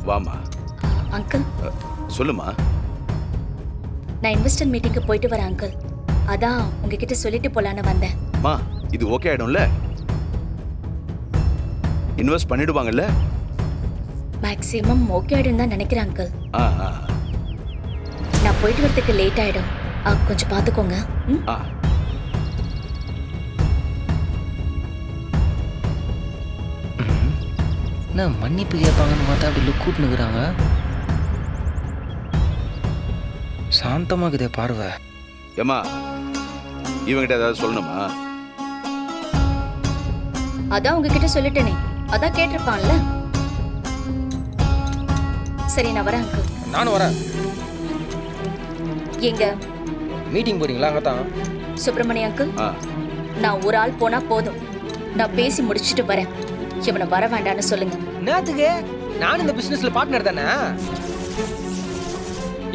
வாமா. அங்கிள், சொல்லுமா. நான் இன்வெஸ்டர் மீட்டிங்க்கு போயிட்டு வரேன் அங்கிள். அதான் உங்ககிட்ட சொல்லிட்டு போலான்னு வந்தேன். மா, இது ஓகே ஆயிடும்ல? இன்வெஸ்ட் பண்ணிடுவாங்கல்ல? மேக்ஸிமம் ஓகே ஆயிடும் தான் நினைக்கிறேன் அங்கிள். ஆ ஆ நான் போயிட்டு வரதுக்கு லேட் ஆயிடும். கொஞ்சம் பார்த்துக்கோங்க. ஆ. என்ன மன்னிப்பு கேட்பாங்கன்னு பார்த்தா அப்படி லுக் கூட்டுனுக்குறாங்க. சாந்தமாக்குதே பார்வை. ஏம்மா, இவங்கிட்ட ஏதாவது சொல்லணுமா? அதான் உங்ககிட்ட சொல்லிட்டேனே, அதான் கேட்டிருப்பான்ல. சரி, நான் வரேன் அங்கிள். நானும் வரேன். எங்க மீட்டிங் போறீங்களா? அங்கே தான். சுப்பிரமணிய அங்கிள், ஆ. நான் ஒரு ஆள் போனா போதும். நான் பேசி முடிச்சுட்டு வரேன். இவனை வர வேண்டான்னு சொல்லுங்க. என்னத்துக்கு? நானும் இந்த பிசினஸ்ல பார்ட்னர் தானே.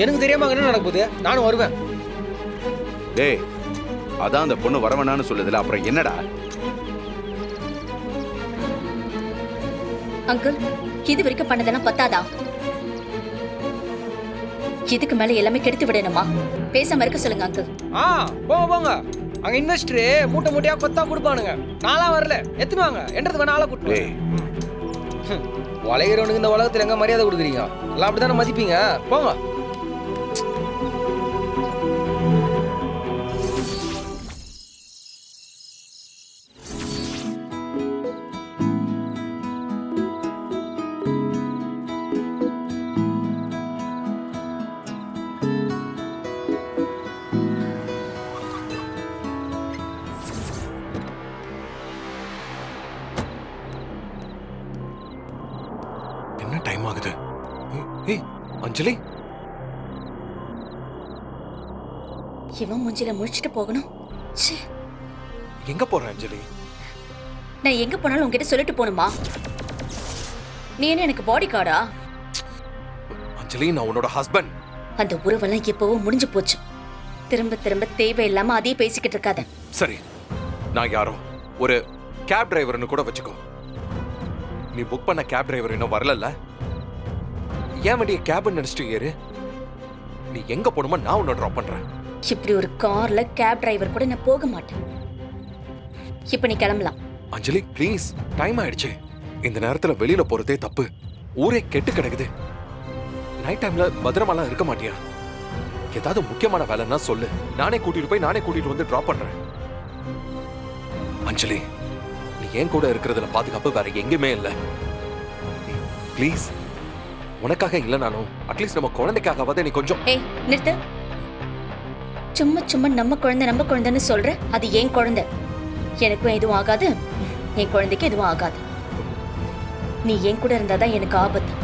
எனக்கு தெரியாம என்ன நடக்க போகுது? நானும் வருவேன். டேய், அதான் அந்த பொண்ணு வரவேணான்னு சொல்லுதுல, அப்புறம் என்னடா? அங்கிள், இது வரைக்கும் பண்ணதெல்லாம் பத்தாதா? இதுக்கு மேல எல்லாமே கெடுத்து விடணுமா? பேசாம இருக்க சொல்லுங்க அங்கிள். போங்க போங்க. அங்க இன்வெஸ்டர் மூட்டை மூட்டையா கொத்தா கொடுப்பானுங்க. நான்லாம் வரல, எத்தனை வாங்க என்றது வேணால கூட்டு. வளைகிறவனுக்கு இந்த உலகத்துல எங்க மரியாதை கொடுக்குறீங்க? எல்லாம் அப்படித்தானே மதிப்பீங்க. போங்க. என்ன டைம் ஆகுது? ஏய் அஞ்சலி, இவன் மூஞ்சில முழிச்சிட்டு போகணும். ச்சே, எங்க போற அஞ்சலி? நான் எங்க போனாலும் உங்ககிட்ட சொல்லிட்டு போகணுமா? நீ என்ன எனக்கு பாடி கார்டா? அஞ்சலி, நான் உன்னோட ஹஸ்பண்ட். அந்த உறவெல்லாம் எப்பவோ முடிஞ்சு போச்சு. திரும்ப திரும்ப தேவையில்லாம அதையே பேசிக்கிட்டு இருக்காத. சரி, நான் யாரோ ஒரு கேப் டிரைவர்னு கூட வச்சுக்கோ. நீ புக் பண்ண கேப் டிரைவர் இன்னும் வரலல்ல? ஏன் வண்டிய கேப்னு நினைச்சிட்டு ஏறு. நீ எங்க போகணுமோ நான் உன்னை ட்ராப் பண்றேன். இப்படி ஒரு கார்ல கேப் டிரைவர் கூட நான் போக மாட்டேன். இப்ப நீ கிளம்பலாம். அஞ்சலி ப்ளீஸ், டைம் ஆயிடுச்சு. இந்த நேரத்துல வெளியில போறதே தப்பு. ஊரே கெட்டு கிடக்குது. நைட் டைம்ல பத்திரமாலாம் இருக்க மாட்டியா? ஏதாவது முக்கியமான வேலைன்னா சொல்லு, நானே கூட்டிட்டு போய் நானே கூட்டிட்டு வந்து ட்ராப் பண்றேன். அஞ்சலி, நீ என் கூட இருக்கிறதுல பாதுகாப்பு வேற எங்கேயுமே இல்லை. ப்ளீஸ், உனக்காக இல்லைனாலும் அட்லீஸ்ட் நம்ம குழந்தைக்காகவாத நீ கொஞ்சம். ஏய், நிறுத்து. சும்மா சும்மா நம்ம குழந்தைன்னு சொல்ற. அது என் குழந்தை. எனக்கும் எதுவும் ஆகாது, என் குழந்தைக்கு எதுவும் ஆகாது. நீ என் கூட இருந்தாதான் எனக்கு ஆபத்து.